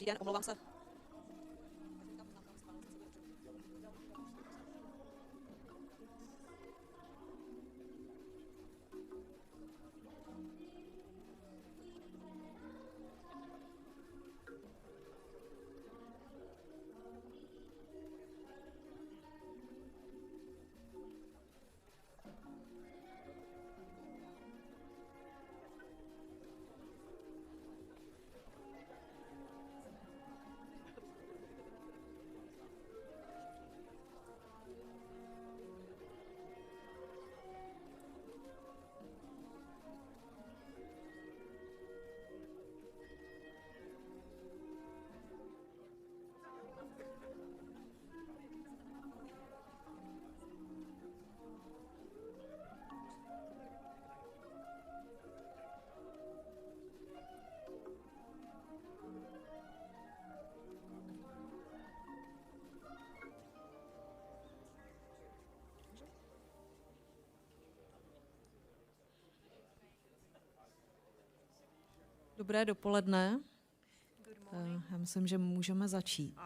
Dobrý den, omlouvám se. Dobré dopoledne. Já myslím, že můžeme začít.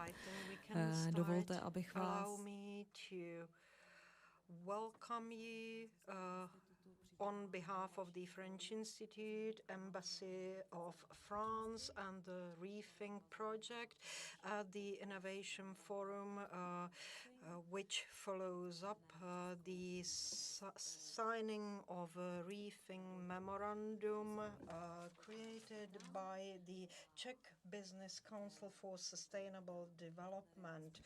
Dovolte, abych vás on behalf of the French Institute, Embassy of France and the RETHINK project at the Innovation Forum, which follows up the signing of a RETHINK memorandum created by the Czech Business Council for Sustainable Development.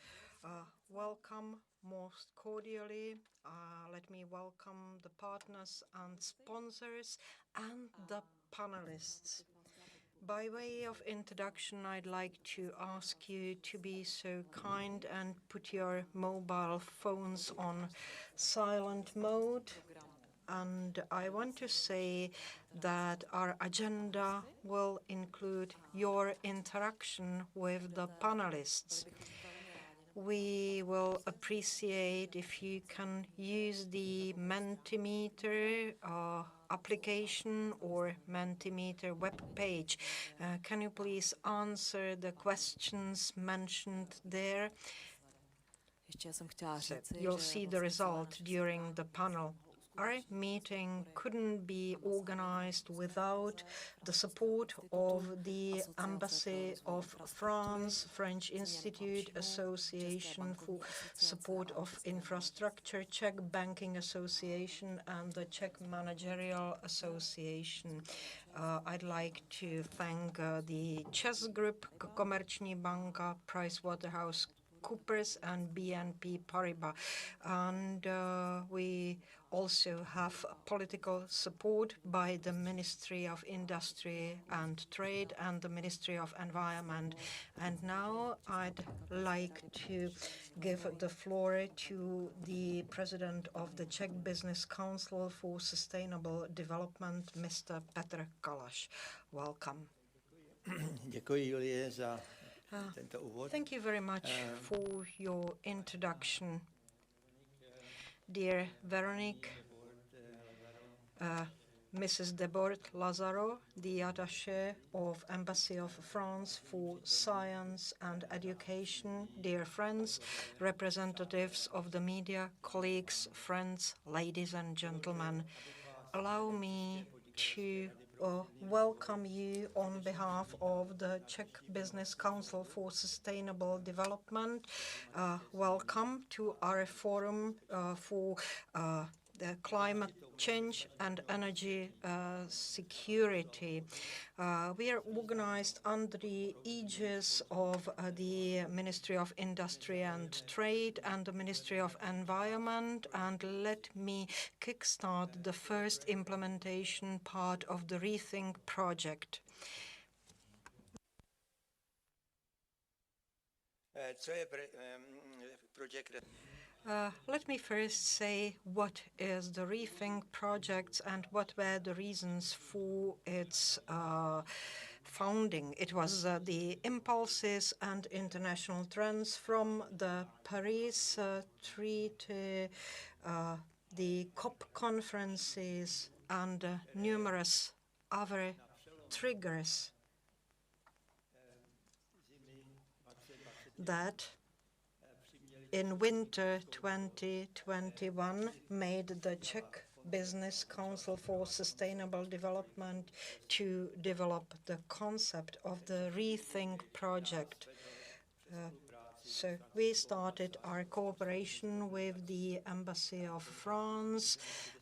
Welcome most cordially. Let me welcome the partners and sponsors and the panelists. By way of introduction, I'd like to ask you to be so kind and put your mobile phones on silent mode. And I want to say that our agenda will include your interaction with the panelists. We will appreciate if you can use the Mentimeter application or Mentimeter web page. Can you please answer the questions mentioned there? You'll see the result during the panel. Our meeting couldn't be organized without the support of the Embassy of France, French Institute, Association for Support of Infrastructure, Czech Banking Association, and the Czech Managerial Association. I'd like to thank the Chess Group, Komerční banka, PricewaterhouseCoopers and BNP Paribas. And we also have political support by the Ministry of Industry and Trade and the Ministry of Environment. And now I'd like to give the floor to the President of the Czech Business Council for Sustainable Development, Mr. Petr Kalaš. Welcome. Děkuji, Julie, za tento úvod. Thank you very much for your introduction. Dear Veronique, Mrs. Debord-Lazaro, the Attache of Embassy of France for Science and Education, dear friends, representatives of the media, colleagues, friends, ladies and gentlemen, allow me to welcome you on behalf of the Czech Business Council for Sustainable Development. Welcome to our forum for the climate change and energy security. We are organized under the aegis of the Ministry of Industry and Trade and the Ministry of Environment. And let me kickstart the first implementation part of the RETHINK project. Let me first say what is the RETHINK project and what were the reasons for its founding. It was the impulses and international trends from the Paris Treaty, the COP conferences, and numerous other triggers. that in winter 2021 made the Czech Business Council for Sustainable Development to develop the concept of the RETHINK project. So we started our cooperation with the Embassy of France,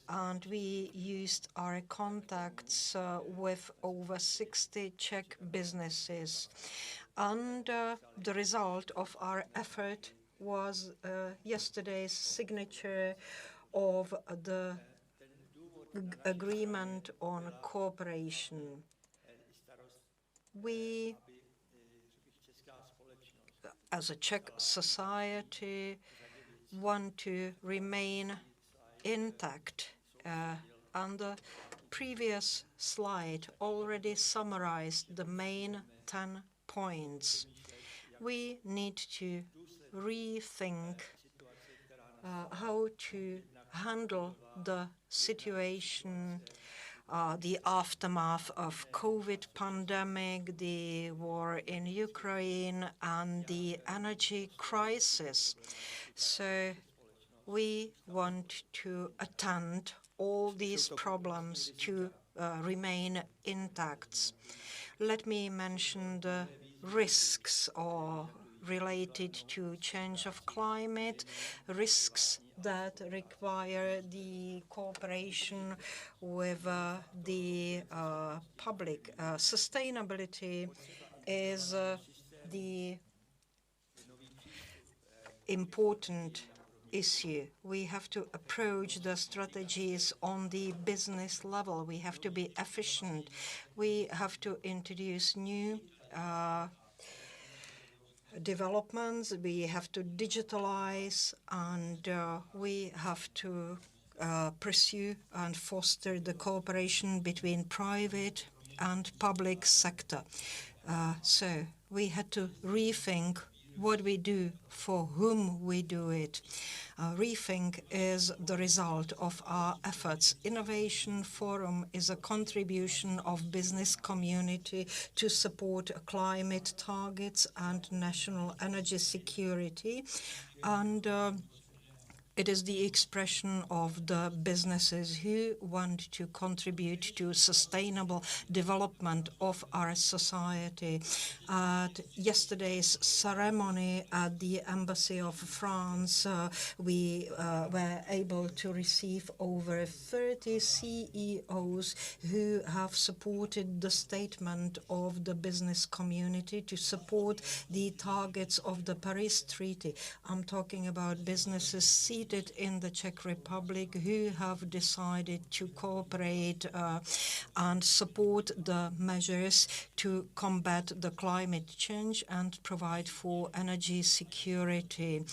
and we used our contacts with over 60 Czech businesses. And the result of our effort was yesterday's signature of the agreement on cooperation. We, as a Czech society, want to remain intact. And the previous slide already summarized the main 10 points. We need to rethink how to handle the situation, the aftermath of COVID pandemic, the war in Ukraine, and the energy crisis. So we want to attend all these problems to remain intact. Let me mention the risks related to change of climate, risks that require the cooperation with the public. Sustainability is the important issue. We have to approach the strategies on the business level. We have to be efficient. We have to introduce new developments. We have to digitalize, and we have to pursue and foster the cooperation between private and public sector. So we had to rethink what we do, for whom we do it. RETHINK is the result of our efforts. Innovation Forum is a contribution of business community to support climate targets and national energy security. And it is the expression of the businesses who want to contribute to sustainable development of our society. At yesterday's ceremony at the Embassy of France, we were able to receive over 30 CEOs who have supported the statement of the business community to support the targets of the Paris Treaty. I'm talking about businesses seated in the Czech Republic who have decided to cooperate and support the measures to combat the climate change and provide for energy security.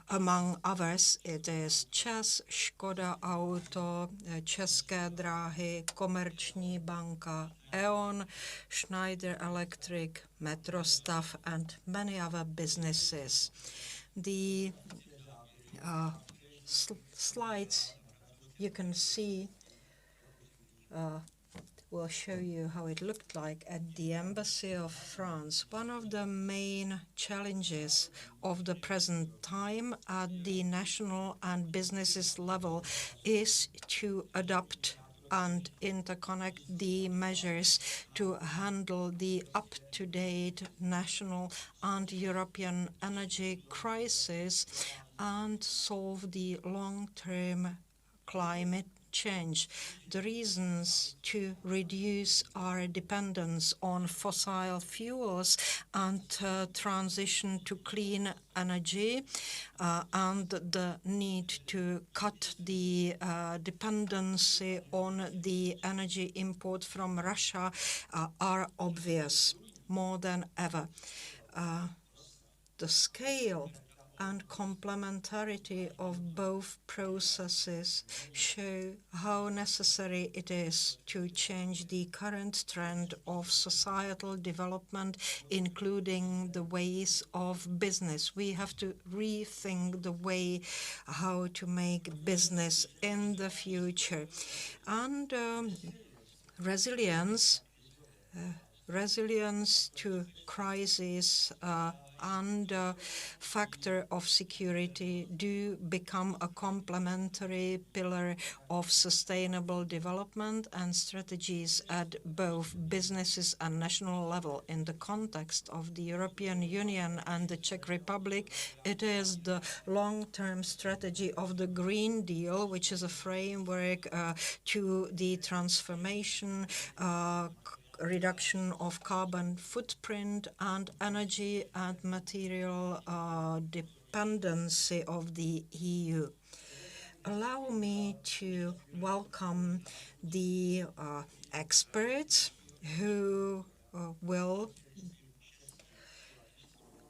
Among others, it is ČEZ, Škoda Auto, České dráhy, Komerční banka, E.ON, Schneider Electric, Metrostav, and many other businesses. The slides you can see will show you how it looked like at the Embassy of France. One of the main challenges of the present time at the national and businesses level is to adopt and interconnect the measures to handle the up-to-date national and European energy crisis and solve the long-term climate change. The reasons to reduce our dependence on fossil fuels and transition to clean energy and the need to cut the dependency on the energy import from Russia are obvious more than ever. The scale and complementarity of both processes show how necessary it is to change the current trend of societal development, including the ways of business. We have to rethink the way how to make business in the future. And resilience resilience to crisis and factor of security do become a complementary pillar of sustainable development and strategies at both businesses and national level. In the context of the European Union and the Czech Republic, it is the long-term strategy of the Green Deal, which is a framework to the transformation, reduction of carbon footprint and energy and material dependency of the EU. Allow me to welcome the experts who will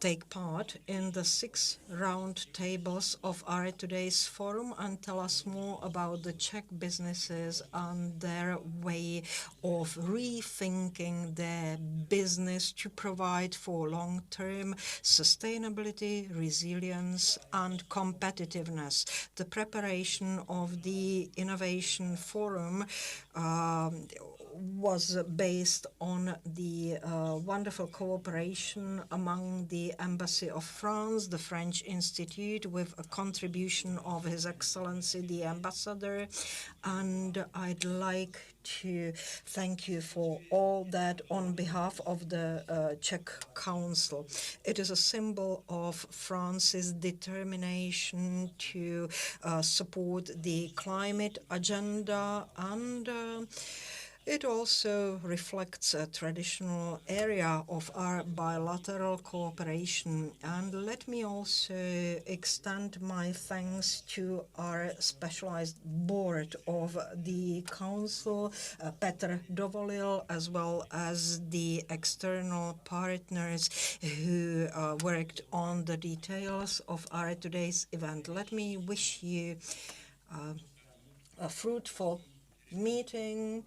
take part in the 6 round tables of our today's forum and tell us more about the Czech businesses and their way of rethinking their business to provide for long-term sustainability, resilience, and competitiveness. The preparation of the Innovation Forum was based on the wonderful cooperation among the Embassy of France, the French Institute, with a contribution of His Excellency the Ambassador. And I'd like to thank you for all that on behalf of the Czech Council. It is a symbol of France's determination to support the climate agenda, and it also reflects a traditional area of our bilateral cooperation. And let me also extend my thanks to our specialized board of the Council, Petr Dovolil, as well as the external partners who worked on the details of our today's event. Let me wish you a fruitful meeting.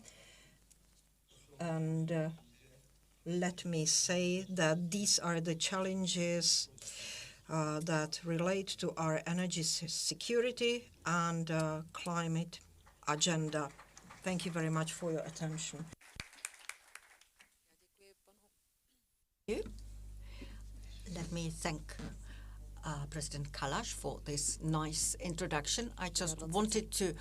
And let me say that these are the challenges that relate to our energy security and climate agenda. Thank you very much for your attention. Let me thank President Kallas for this nice introduction. I just wanted to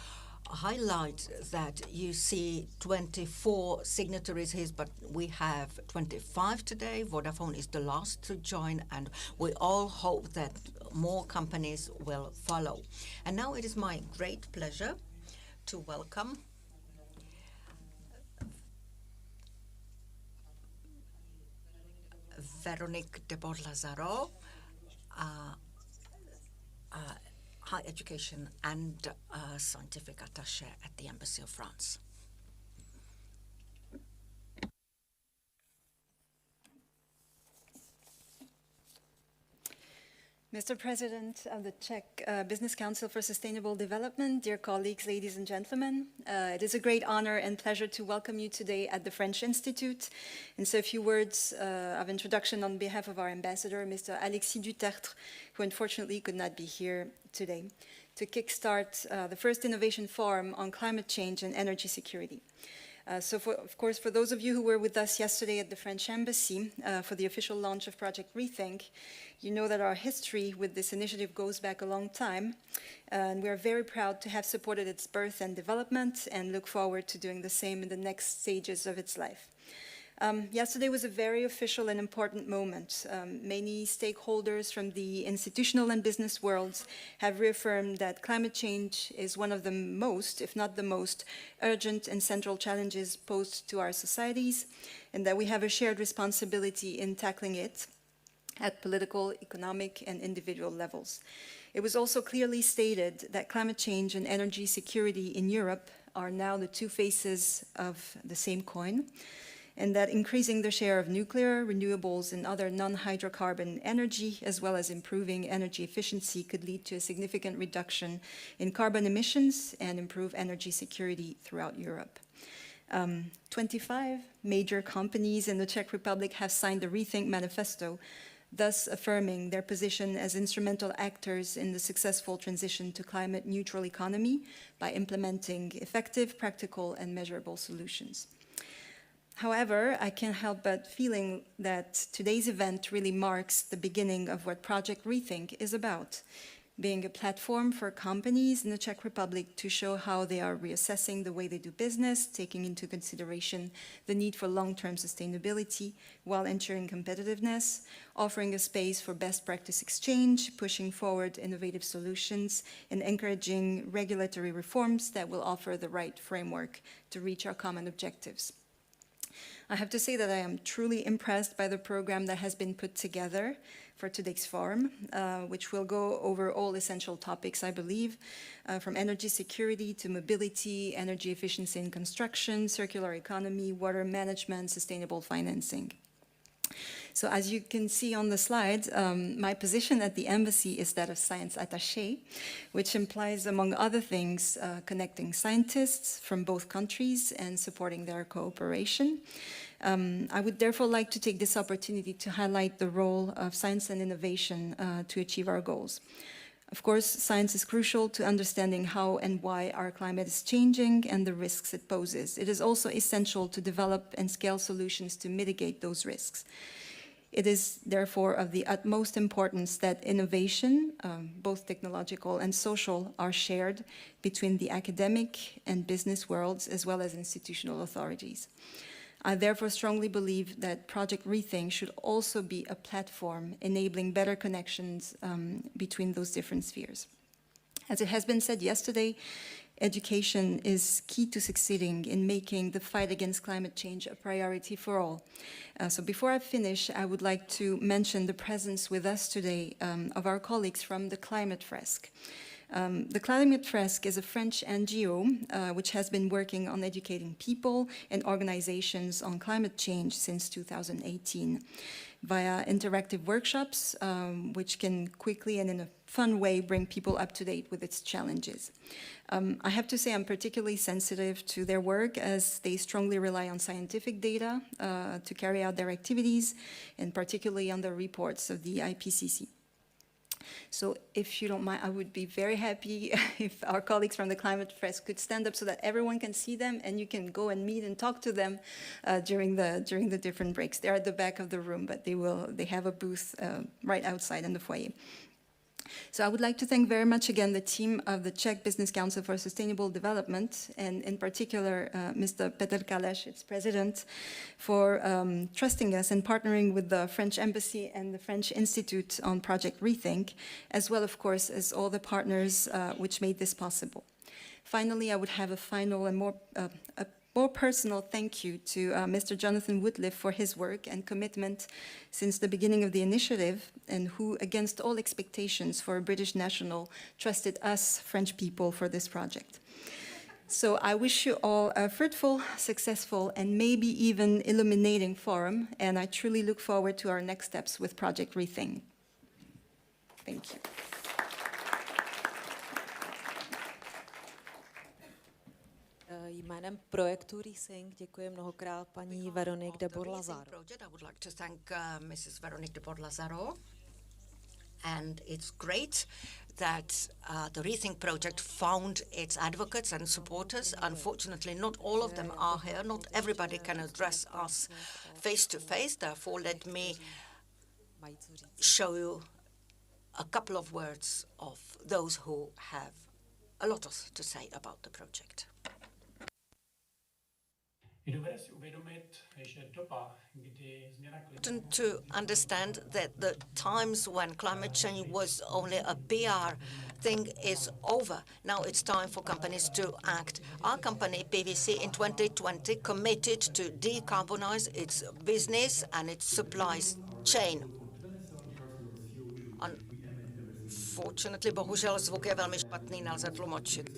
highlight that you see 24 signatories here, but we have 25 today. Vodafone is the last to join, and we all hope that more companies will follow. And now it is my great pleasure to welcome Veronique Debord-Lazaro, High Education and Scientific Attache at the Embassy of France. Mr. President of the Czech Business Council for Sustainable Development, dear colleagues, ladies and gentlemen, it is a great honor and pleasure to welcome you today at the French Institute. And so a few words of introduction on behalf of our ambassador, Mr. Alexis Dutertre, who unfortunately could not be here today, to kickstart the first Innovation Forum on climate change and energy security. Of course, for those of you who were with us yesterday at the French Embassy for the official launch of Project RETHINK, you know that our history with this initiative goes back a long time, and we are very proud to have supported its birth and development and look forward to doing the same in the next stages of its life. Yesterday was a very official and important moment. Many stakeholders from the institutional and business worlds have reaffirmed that climate change is one of the most, if not the most, urgent and central challenges posed to our societies, and that we have a shared responsibility in tackling it at political, economic, and individual levels. It was also clearly stated that climate change and energy security in Europe are now the two faces of the same coin, and that increasing the share of nuclear, renewables, and other non-hydrocarbon energy, as well as improving energy efficiency, could lead to a significant reduction in carbon emissions and improve energy security throughout Europe. 25 major companies in the Czech Republic have signed the RETHINK Manifesto, thus affirming their position as instrumental actors in the successful transition to climate-neutral economy by implementing effective, practical, and measurable solutions. However, I can't help but feeling that today's event really marks the beginning of what Project RETHINK is about, being a platform for companies in the Czech Republic to show how they are reassessing the way they do business, taking into consideration the need for long-term sustainability while ensuring competitiveness, offering a space for best practice exchange, pushing forward innovative solutions, and encouraging regulatory reforms that will offer the right framework to reach our common objectives. I have to say that I am truly impressed by the program that has been put together for today's forum, which will go over all essential topics, I believe, from energy security to mobility, energy efficiency in construction, circular economy, water management, sustainable financing. So as you can see on the slide, my position at the embassy is that of science attaché, which implies, among other things, connecting scientists from both countries and supporting their cooperation. I would therefore like to take this opportunity to highlight the role of science and innovation to achieve our goals. Of course, science is crucial to understanding how and why our climate is changing and the risks it poses. It is also essential to develop and scale solutions to mitigate those risks. It is therefore of the utmost importance that innovation, both technological and social, are shared between the academic and business worlds as well as institutional authorities. I therefore strongly believe that Project RETHINK should also be a platform enabling better connections between those different spheres. As it has been said yesterday, education is key to succeeding in making the fight against climate change a priority for all. So before I finish, I would like to mention the presence with us today of our colleagues from the Climate Fresk. The Climate Fresk is a French NGO which has been working on educating people and organizations on climate change since 2018 via interactive workshops which can quickly and in a fun way bring people up to date with its challenges. I have to say I'm particularly sensitive to their work as they strongly rely on scientific data to carry out their activities, and particularly on the reports of the IPCC. So if you don't mind, I would be very happy if our colleagues from the Climate Fresk could stand up so that everyone can see them and you can go and meet and talk to them during the different breaks. They're at the back of the room, but they have a booth right outside in the foyer. So I would like to thank very much again the team of the Czech Business Council for Sustainable Development, and in particular Mr. Petr Kalaš, its president, for trusting us and partnering with the French Embassy and the French Institute on Project RETHINK, as well, of course, as all the partners which made this possible. Finally, I would have a final and more personal thank you to Mr. Jonathan Woodliff for his work and commitment since the beginning of the initiative, and who, against all expectations for a British national, trusted us French people for this project. So I wish you all a fruitful, successful, and maybe even illuminating forum, and I truly look forward to our next steps with Project RETHINK. Thank you. Jménem projektu RETHINK děkuji mnohokrát paní Veronique Debord-Lazaro. I would like to thank Mrs. Veronique Debord-Lazaro, and it's great that the RETHINK project found its advocates and supporters. Unfortunately, not all of them are here. Not everybody can address us face to face. Therefore, let me show you a couple of words of those who have a lot to say about the project. To understand that the times when climate change was only a PR thing is over. Now it's time for companies to act. Our company, PwC, in 2020 committed to decarbonize its business and its supply chain. Unfortunately, bohužel zvuk je velmi špatný, nelze tlumočit.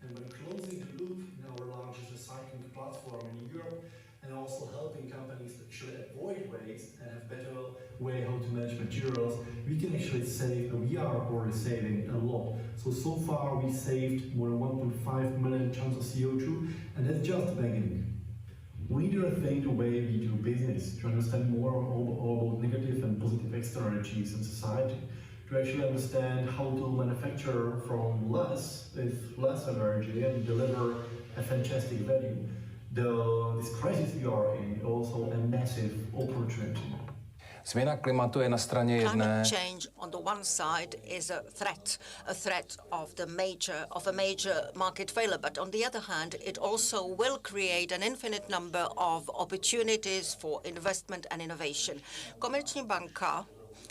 And by closing the loop in our largest recycling platform in Europe, and also helping companies to actually avoid waste and have better way how to manage materials, we can actually save, and we are already saving a lot. So far we saved more than 1.5 million tons of CO2, and that's just the beginning. We need to rethink the way we do business to understand more about negative and positive externalities in society, to actually understand how to manufacture from less with less energy and deliver a fantastic value. This crisis we are in is also a massive opportunity. Změna klimatu je na straně jedné. Climate change on the one side is a threat of a major market failure, but on the other hand, it also will create an infinite number of opportunities for investment and innovation. Komerční banka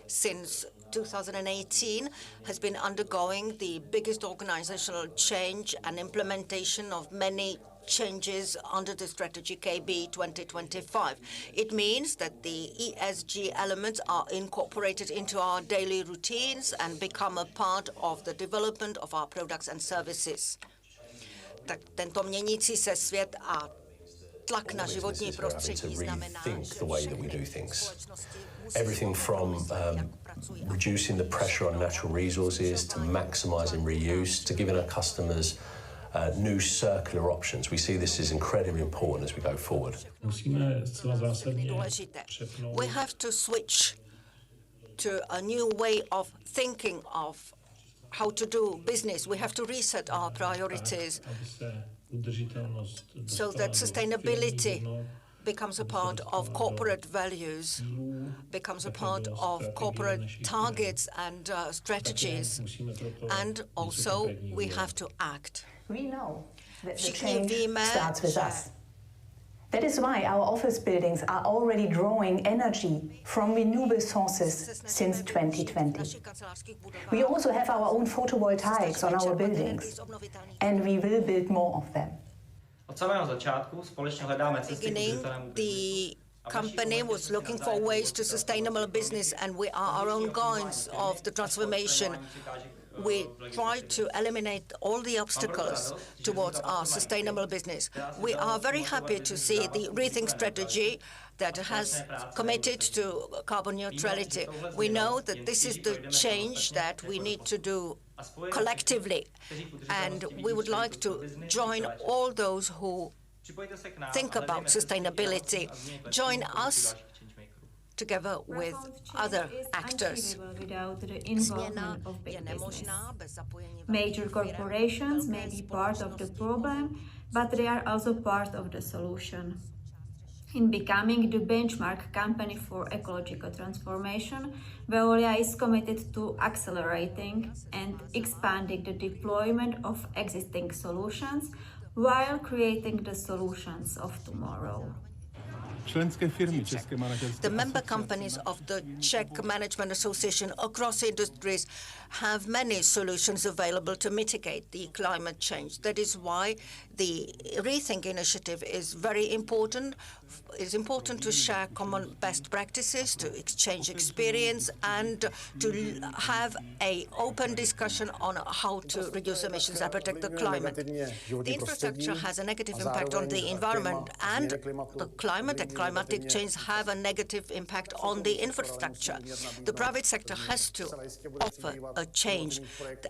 since 2018 has been undergoing the biggest organizational change and implementation of many changes under the strategy KB 2025. It means that the ESG elements are incorporated into our daily routines and become a part of the development of our products and services. Tak tento měnící se svět a tlak na životní prostředí znamená, everything from reducing the pressure on natural resources to maximising reuse to giving our customers new circular options. We see this is incredibly important as we go forward. We have to switch to a new way of thinking of how to do business. We have to reset our priorities so that sustainability becomes a part of corporate values, becomes a part of corporate targets and strategies, and also we have to act. We know that the change starts with us. That is why our office buildings are already drawing energy from renewable sources since 2020. We also have our own photovoltaics on our buildings, and we will build more of them. The company was looking for ways to sustainable business, and we are our own guides of the transformation. We try to eliminate all the obstacles towards our sustainable business. We are very happy to see the RETHINK strategy that has committed to carbon neutrality. We know that this is the change that we need to do collectively, and we would like to join all those who think about sustainability. Join us together with other actors. Major corporations may be part of the problem, but they are also part of the solution. In becoming the benchmark company for ecological transformation, Veolia is committed to accelerating and expanding the deployment of existing solutions while creating the solutions of tomorrow. The member companies of the Czech Management Association across industries have many solutions available to mitigate the climate change. That is why the RETHINK initiative is very important. It's important to share common best practices, to exchange experience, and to have an open discussion on how to reduce emissions and protect the climate. The infrastructure has a negative impact on the environment, and the climate and climatic change have a negative impact on the infrastructure. The private sector has to offer a change.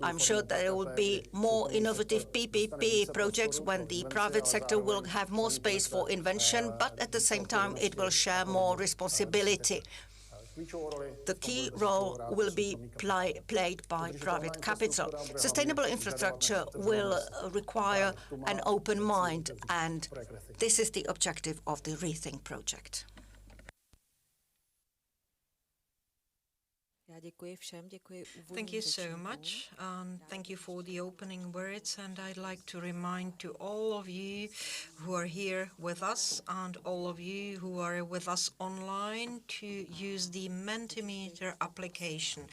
I'm sure there will be more innovative PPP projects when the private sector will have more space for invention, but at the same time it will share more responsibility. The key role will be played by private capital. Sustainable infrastructure will require an open mind, and this is the objective of the RETHINK project. Thank you so much, and thank you for the opening words. And I'd like to remind to all of you who are here with us and all of you who are with us online to use the Mentimeter application.